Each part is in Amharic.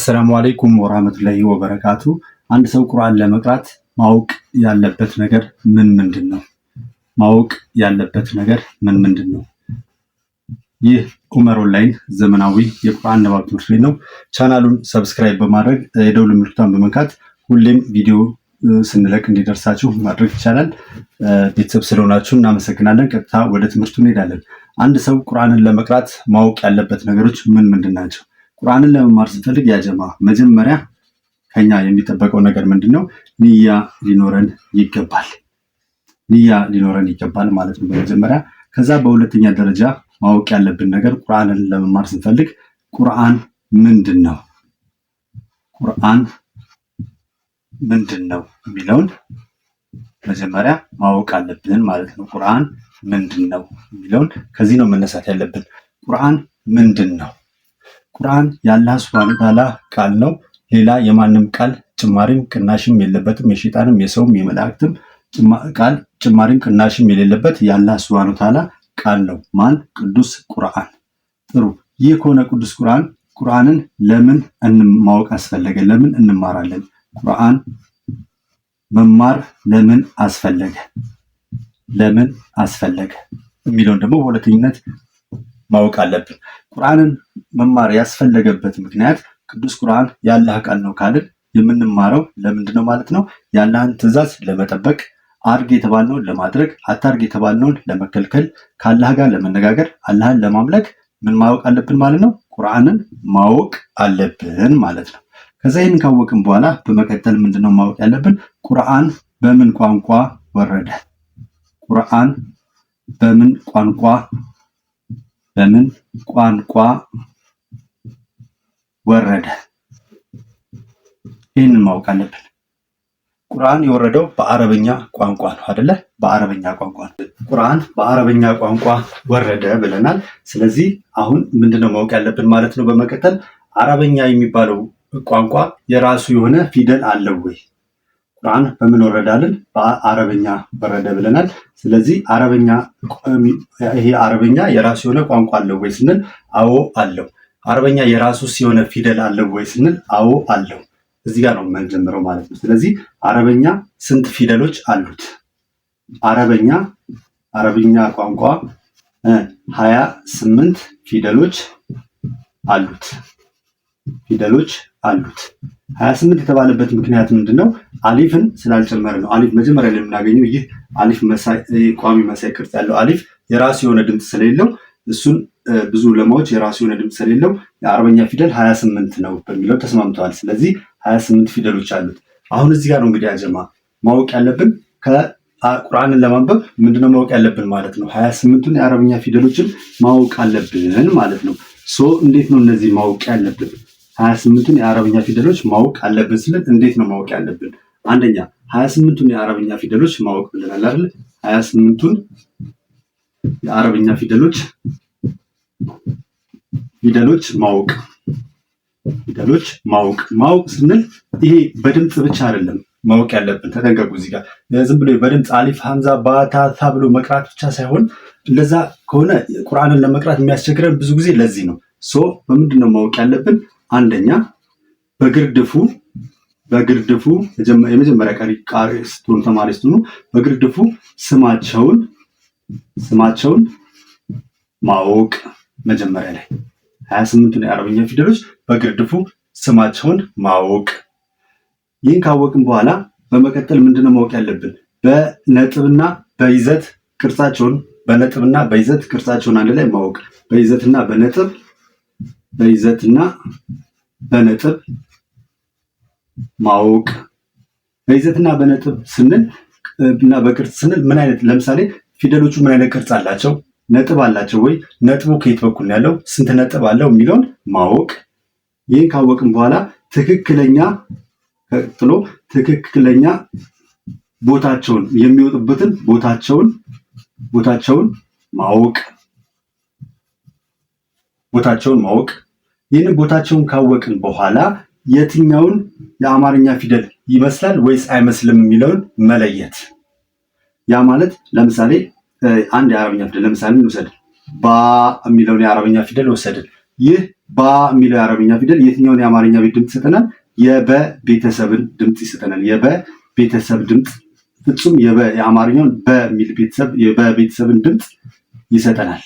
አሰላሙ አለይኩም ወራህመቱላሂ ወበረካቱ። አንድ ሰው ቁርአን ለመቅራት ማወቅ ያለበት ነገር ምንድን ነው? ማወቅ ያለበት ነገር ምንድን ነው? ይህ ኡመር ኦንላይን ዘመናዊ የቁርአን ንባብ ትምህርት ቤት ነው። ቻናሉን ሰብስክራይብ በማድረግ የደውል ምልክቱን በመንካት ሁሌም ቪዲዮ ስንለቅ እንዲደርሳችሁ ማድረግ ይቻላል። ቤተሰብ ስለሆናችሁ እናመሰግናለን። ቀጥታ ወደ ትምህርቱ እንሄዳለን። አንድ ሰው ቁርአንን ለመቅራት ማወቅ ያለበት ነገሮች ምንድን ናቸው? ቁርአንን ለመማር ስንፈልግ ያጀማ መጀመሪያ ከኛ የሚጠበቀው ነገር ምንድነው? ንያ ሊኖረን ይገባል። ንያ ሊኖረን ይገባል ማለት ነው በመጀመሪያ። ከዛ በሁለተኛ ደረጃ ማወቅ ያለብን ነገር ቁርአንን ለመማር ስንፈልግ ቁርአን ምንድን ነው? ቁርአን ምንድን ነው የሚለውን መጀመሪያ ማወቅ አለብን ማለት ነው። ቁርአን ምንድን ነው የሚለውን ከዚህ ነው መነሳት ያለብን። ቁርአን ምንድን ነው? ቁርአን የአላህ ሱብሃነሁ ወተዓላ ቃል ነው። ሌላ የማንም ቃል ጭማሪም ቅናሽም የለበትም። የሸይጣንም የሰውም የመላእክትም ቃል ጭማሪም ቅናሽም የሌለበት የአላህ ሱብሃነሁ ወተዓላ ቃል ነው። ማን? ቅዱስ ቁርአን። ጥሩ። ይህ ከሆነ ቅዱስ ቁርአንን ለምን ማወቅ አስፈለገ? ለምን እንማራለን? ቁርአን መማር ለምን አስፈለገ? ለምን አስፈለገ የሚለውን ደግሞ በሁለተኝነት ማወቅ አለብን። ቁርአንን መማር ያስፈለገበት ምክንያት ቅዱስ ቁርአን የአላህ ቃል ነው ካልን የምንማረው ለምንድን ነው ማለት ነው? የአላህን ትእዛዝ ለመጠበቅ፣ አድርግ የተባልነውን ለማድረግ፣ አታርግ የተባልነውን ለመከልከል፣ ከአላህ ጋር ለመነጋገር፣ አላህን ለማምለክ ምን ማወቅ አለብን ማለት ነው? ቁርአንን ማወቅ አለብን ማለት ነው። ከዛ ይህን ካወቅን በኋላ በመቀጠል ምንድነው ማወቅ ያለብን? ቁርአን በምን ቋንቋ ወረደ? ቁርአን በምን ቋንቋ ወረደ? ይህንን ማወቅ አለብን። ቁርአን የወረደው በአረበኛ ቋንቋ ነው አይደለ? በአረበኛ ቋንቋ ነው። ቁርአን በአረበኛ ቋንቋ ወረደ ብለናል። ስለዚህ አሁን ምንድነው ማወቅ ያለብን ማለት ነው? በመቀጠል አረበኛ የሚባለው ቋንቋ የራሱ የሆነ ፊደል አለው ወይ? ቁርአን በምን ወረዳልን? በአረበኛ ወረደ ብለናል። ስለዚህ ይሄ አረበኛ የራሱ የሆነ ቋንቋ አለው ወይ ስንል አዎ አለው። አረበኛ የራሱ የሆነ ፊደል አለው ወይ ስንል አዎ አለው። እዚህ ጋር ነው የምንጀምረው ማለት ነው። ስለዚህ አረበኛ ስንት ፊደሎች አሉት? አረበኛ ቋንቋ 28 ፊደሎች አሉት። 28 የተባለበት ምክንያት ምንድነው? አሊፍን ስላልጨመረ ነው። አሊፍ መጀመሪያ ላይ የምናገኘው ይህ አሊፍ ቋሚ መሳይ ቅርጽ ያለው አሊፍ የራሱ የሆነ ድምፅ ስለሌለው እሱን ብዙ ዑለማዎች የራሱ የሆነ ድምፅ ስለሌለው የአረበኛ ፊደል 28 ነው በሚለው ተስማምተዋል። ስለዚህ 28 ፊደሎች አሉት። አሁን እዚህ ጋር ነው እንግዲህ አጀማ ማወቅ ያለብን ቁርአንን ለማንበብ ምንድነው ማወቅ ያለብን ማለት ነው? 28ቱን የአረበኛ ፊደሎችን ማወቅ አለብን ማለት ነው። እንዴት ነው እነዚህ ማወቅ ያለብን? 28ቱን የአረበኛ ፊደሎች ማወቅ አለብን ስንል እንዴት ነው ማወቅ ያለብን? አንደኛ 28ቱን የአረበኛ ፊደሎች ማወቅ ብለናል አይደል? 28ቱን የአረበኛ ፊደሎች ማወቅ ስንል ይሄ በድምፅ ብቻ አይደለም ማወቅ ያለብን። ተጠንቀቁ። እዚህ ጋር ዝም ብሎ በድምፅ አሊፍ፣ ሐምዛ፣ ባታ ታ ብሎ መቅራት ብቻ ሳይሆን እንደዛ ከሆነ ቁርአንን ለመቅራት የሚያስቸግረን ብዙ ጊዜ ለዚህ ነው። በምንድን ነው ማወቅ ያለብን? አንደኛ በግርድፉ የመጀመሪያ ቃሪ ስትሆኑ ተማሪ ስትሆኑ በግርድፉ ስማቸውን ማወቅ መጀመሪያ ላይ 28ቱን የአረበኛ ፊደሎች በግርድፉ ስማቸውን ማወቅ። ይህን ካወቅን በኋላ በመቀጠል ምንድነው ማወቅ ያለብን? በነጥብና በይዘት ቅርጻቸውን አንድ ላይ ማወቅ። በይዘትና በነጥብ ማወቅ። በይዘትና በነጥብ ስንል እና በቅርጽ ስንል ምን አይነት፣ ለምሳሌ ፊደሎቹ ምን አይነት ቅርጽ አላቸው? ነጥብ አላቸው ወይ? ነጥቡ ከየት በኩል ነው ያለው? ስንት ነጥብ አለው የሚለውን ማወቅ። ይህን ካወቅን በኋላ ትክክለኛ ቦታቸውን የሚወጡበትን ቦታቸውን ማወቅ። ይህንን ቦታቸውን ካወቅን በኋላ የትኛውን የአማርኛ ፊደል ይመስላል ወይስ አይመስልም የሚለውን መለየት። ያ ማለት ለምሳሌ አንድ የአረበኛ ፊደል ለምሳሌ እንውሰድ። ባ የሚለውን የአረበኛ ፊደል ወሰድን። ይህ ባ የሚለው የአረብኛ ፊደል የትኛውን የአማርኛ ቤት ድምፅ ይሰጠናል? የበ ቤተሰብን ድምፅ ይሰጠናል። የበ ቤተሰብ ድምፅ ፍጹም የአማርኛውን በሚል የበቤተሰብን ድምፅ ይሰጠናል።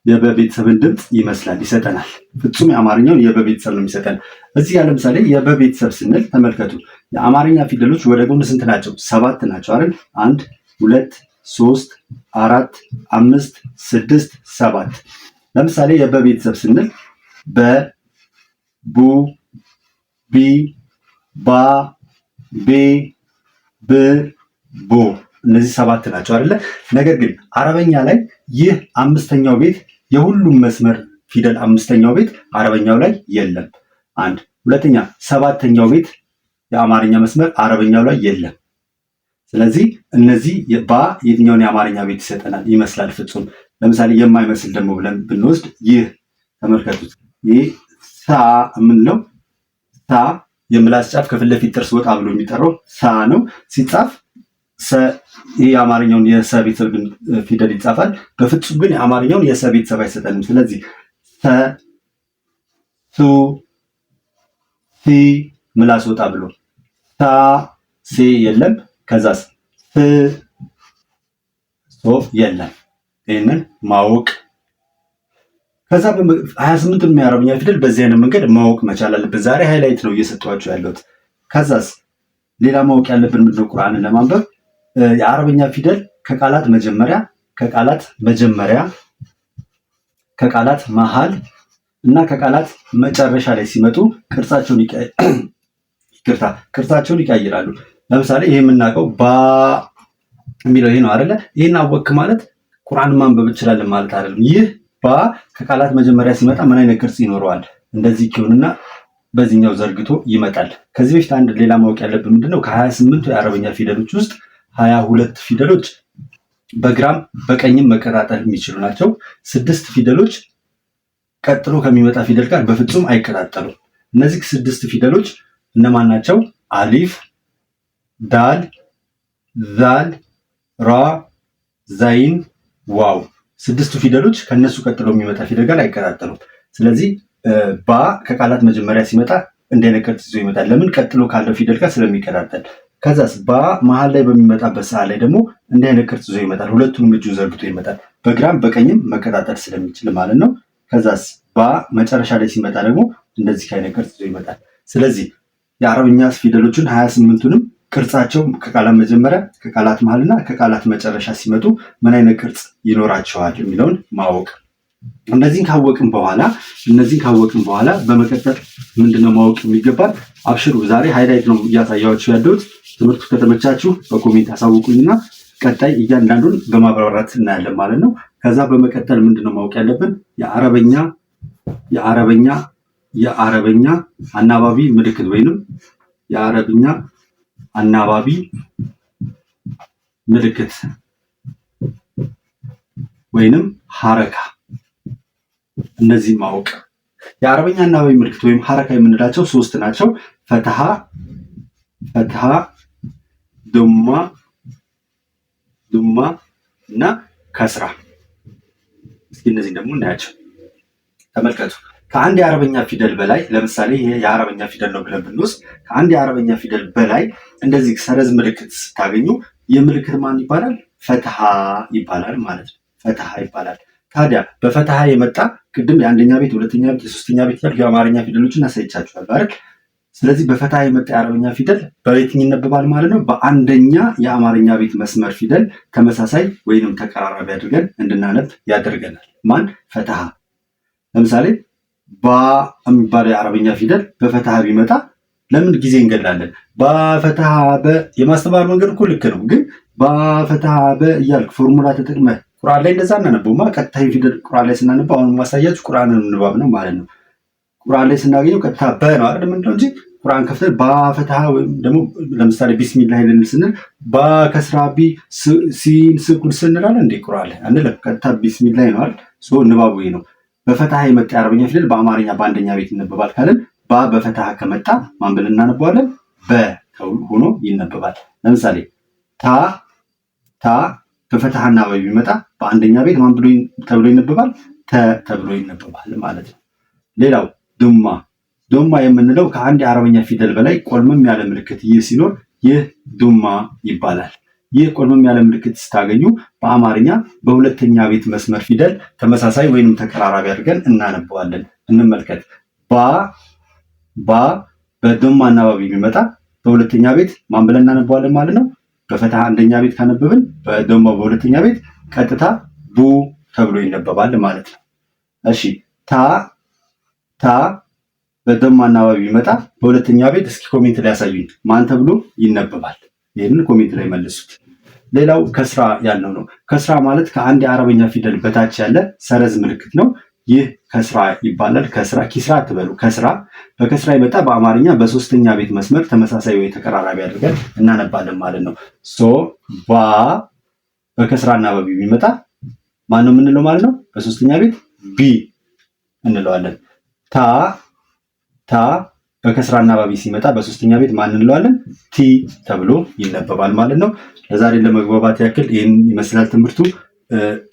የበቤተሰብን ድምፅ ይመስላል ይሰጠናል። ፍጹም የአማርኛውን የበቤተሰብ ነው የሚሰጠን። እዚህ ጋር ለምሳሌ የበቤተሰብ ስንል ተመልከቱ። የአማርኛ ፊደሎች ወደ ጎን ስንት ናቸው? 7 ናቸው አይደል? 1 2 3 4 5 6 7። ለምሳሌ የበቤተሰብ ስንል በ ቡ ቢ ባ ቤ ብ ቦ እነዚህ 7 ናቸው አይደለ? ነገር ግን አረበኛ ላይ ይህ አምስተኛው ቤት የሁሉም መስመር ፊደል አምስተኛው ቤት አረበኛው ላይ የለም። አንድ ሁለተኛ 7ኛው ቤት የአማርኛ መስመር አረበኛው ላይ የለም። ስለዚህ እነዚህ ባ የትኛውን የአማርኛ ቤት ይሰጠናል? ይመስላል ፍጹም። ለምሳሌ የማይመስል ደግሞ ብለን ብንወስድ ይህ ተመልከቱት። ይህ ሳ የምንለው ሳ የምላስ ጫፍ ከፊት ለፊት ጥርስ ወጣ ብሎ የሚጠራው ሳ ነው። ሲጻፍ ይህ የአማርኛውን የሰ ቤተሰብ ፊደል ይጻፋል። በፍጹም ግን የአማርኛውን የሰ ቤተሰብ አይሰጠንም። ስለዚህ ሰ ሱ ሲ ምላስ ወጣ ብሎ ሳ ሴ የለም። ከዛስ ፍ ሶ የለም። ይህንን ማወቅ ከዛ 28 የአረብኛ ፊደል በዚህ አይነት መንገድ ማወቅ መቻል አለብን። ዛሬ ሃይላይት ነው እየሰጠኋቸው ያለሁት። ከዛስ ሌላ ማወቅ ያለብን ምንድነው? ቁርአንን ለማንበብ የአረብኛ ፊደል ከቃላት መጀመሪያ ከቃላት መሃል እና ከቃላት መጨረሻ ላይ ሲመጡ ቅርጻቸውን ይቀይራሉ። ለምሳሌ ይሄ የምናውቀው ባ የሚለው ይሄ ነው አይደለ? ይሄን አወቅክ ማለት ቁርአን ማንበብ እንችላለን ማለት አይደለም። ይህ ባ ከቃላት መጀመሪያ ሲመጣ ምን አይነት ቅርጽ ይኖረዋል? እንደዚህ ይሁንና በዚህኛው ዘርግቶ ይመጣል። ከዚህ በፊት አንድ ሌላ ማወቅ ያለብን ምንድነው? ከ28ቱ የአረበኛ ፊደሎች ውስጥ 22 ፊደሎች በግራም በቀኝም መቀጣጠል የሚችሉ ናቸው። 6 ፊደሎች ቀጥሎ ከሚመጣ ፊደል ጋር በፍጹም አይቀጣጠሉም። እነዚህ 6 ፊደሎች እነማን ናቸው? አሊፍ፣ ዳል፣ ዛል፣ ራ፣ ዛይን፣ ዋው። 6ቱ ፊደሎች ከነሱ ቀጥሎ የሚመጣ ፊደል ጋር አይቀጣጠሉም። ስለዚህ ባ ከቃላት መጀመሪያ ሲመጣ እንዲህ ዓይነት ቅርጽ ይዞ ይመጣል። ለምን? ቀጥሎ ካለው ፊደል ጋር ስለሚቀጣጠል። ከዛስ ባ መሀል ላይ በሚመጣበት ሰዓት ላይ ደግሞ እንዲህ ዓይነት ቅርጽ ይዞ ይመጣል። ሁለቱንም እጁ ዘርግቶ ይመጣል። በግራም በቀኝም መቀጣጠል ስለሚችል ማለት ነው። ከዛስ ባ መጨረሻ ላይ ሲመጣ ደግሞ እንደዚህ አይነት ቅርጽ ይዞ ይመጣል። ስለዚህ የአረብኛ ፊደሎችን 28ቱንም ቅርጻቸው ከቃላት መጀመሪያ ከቃላት መሀልና ከቃላት መጨረሻ ሲመጡ ምን አይነት ቅርጽ ይኖራቸዋል የሚለውን ማወቅ። እነዚህን ካወቅን በኋላ በመቀጠል ምንድነው ማወቅ የሚገባል? አብሽሩ፣ ዛሬ ሃይላይት ነው እያሳያችሁ ያለሁት። ትምህርቱ ከተመቻችሁ በኮሜንት አሳውቁኝና ቀጣይ እያንዳንዱን በማብራራት እናያለን ማለት ነው። ከዛ በመቀጠል ምንድነው ማወቅ ያለብን? የአረበኛ አናባቢ ምልክት ወይንም የአረብኛ አናባቢ ምልክት ወይንም ሐረካ። እነዚህ ማወቅ። የአረበኛ አናባቢ ምልክት ወይም ሐረካ የምንላቸው 3 ናቸው። ፈትሃ፣ ዱማ እና ከስራ። እስኪ እነዚህ ደግሞ እናያቸው። ተመልከቱ። ከአንድ የአረበኛ ፊደል በላይ ለምሳሌ ይሄ የአረበኛ ፊደል ነው ብለን ብንወስድ ከአንድ የአረበኛ ፊደል በላይ እንደዚህ ሰረዝ ምልክት ስታገኙ ይህ ምልክት ማን ይባላል? ፈትሃ ይባላል ማለት ነው። ፈትሃ ይባላል። ታዲያ በፈትሃ የመጣ ቅድም የአንደኛ ቤት፣ የሁለተኛ ቤት፣ የሶስተኛ ቤት ያሉ የአማርኛ ፊደሎችን አሳይቻችኋለሁ አይደል? ስለዚህ በፈትሃ የመጣ የአረበኛ ፊደል በየትኛው ይነበባል ማለት ነው? በአንደኛ የአማርኛ ቤት መስመር ፊደል ተመሳሳይ ወይንም ተቀራራቢ አድርገን እንድናነብ ያደርገናል። ማን? ፈትሃ። ለምሳሌ ባ የሚባለው የአረበኛ ፊደል በፈትሃ ቢመጣ ለምን ጊዜ እንገላለን? ባፈትሃ በ የማስተማር መንገድ እኮ ልክ ነው፣ ግን ባፈትሃ በ እያልክ ፎርሙላ ተጠቅመህ ቁርአን ላይ እንደዛ እናነበውማ። ቀጥታ ፊደል ቁርአን ላይ ስናነበው አሁን ማሳያችሁ ቁርአንን ንባብ ነው ማለት ነው። ቁርአን ላይ ስናገኘው ቀጥታ በ ነው አይደል የምንለው እንጂ ቁርአን ከፍተን ባፈትሃ ወይም ደግሞ ለምሳሌ ቢስሚላህ ልንል ስንል ባ ከስራ ቢ ሲን ስኩን ስንላለን እንዴ? ቁርአን ላይ አንልም። ቀጥታ ቢስሚላህ ነው አይደል? ንባቡ ይሄ ነው። በፈትሃ የመጣ የአረበኛ ፊደል በአማርኛ በአንደኛ ቤት ይነበባል ካለን ባ በፈትሃ ከመጣ ማን ብለን እናነበዋለን? በ ሆኖ ይነበባል። ለምሳሌ ታ በፈትሃ አናባቢ ቢመጣ በአንደኛ ቤት ማን ተብሎ ይነበባል? ተ ተብሎ ይነበባል ማለት ነው። ሌላው ዱማ የምንለው ከአንድ የአረበኛ ፊደል በላይ ቆልመም ያለ ምልክት ይህ ሲኖር ይህ ዱማ ይባላል። ይህ ቆልመም ያለ ምልክት ስታገኙ በአማርኛ በሁለተኛ ቤት መስመር ፊደል ተመሳሳይ ወይንም ተቀራራቢ አድርገን እናነበዋለን። እንመልከት። ባ በዶማ አናባቢ ቢመጣ በሁለተኛ ቤት ማን ብለን እናነበዋለን ማለት ነው? በፈትሐ አንደኛ ቤት ካነበብን በዶማ በሁለተኛ ቤት ቀጥታ ቡ ተብሎ ይነበባል ማለት ነው። እሺ ታ በዶማ አናባቢ ቢመጣ በሁለተኛ ቤት እስኪ ኮሜንት ላይ ያሳዩኝ ማን ተብሎ ይነበባል? ይህንን ኮሜንት ላይ መልሱት። ሌላው ከስራ ያለው ነው። ከስራ ማለት ከአንድ የአረበኛ ፊደል በታች ያለ ሰረዝ ምልክት ነው። ይህ ከስራ ይባላል። ከስራ ኪስራ አትበሉ። ከስራ በከስራ ይመጣ በአማርኛ በሶስተኛ ቤት መስመር ተመሳሳይ ወይ ተቀራራቢ አድርገን እናነባለን ማለት ነው። ባ በከስራ አናባቢ ቢመጣ ማን ነው የምንለው ማለት ነው? በሶስተኛ ቤት ቢ እንለዋለን። ታ በከስራ አናባቢ ሲመጣ በሶስተኛ ቤት ማን እንለዋለን? ቲ ተብሎ ይነበባል ማለት ነው። ለዛሬ ለመግባባት ያክል ይህን ይመስላል ትምህርቱ።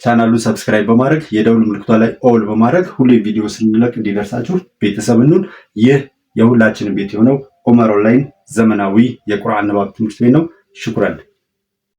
ቻናሉን ሰብስክራይብ በማድረግ የደውል ምልክቷ ላይ ኦል በማድረግ ሁሌ ቪዲዮ ስንለቅ እንዲደርሳችሁ ቤተሰብ እንሁን። ይህ የሁላችንም ቤት የሆነው ዑመር ኦንላይን ዘመናዊ የቁርአን ንባብ ትምህርት ቤት ነው። ሽኩራን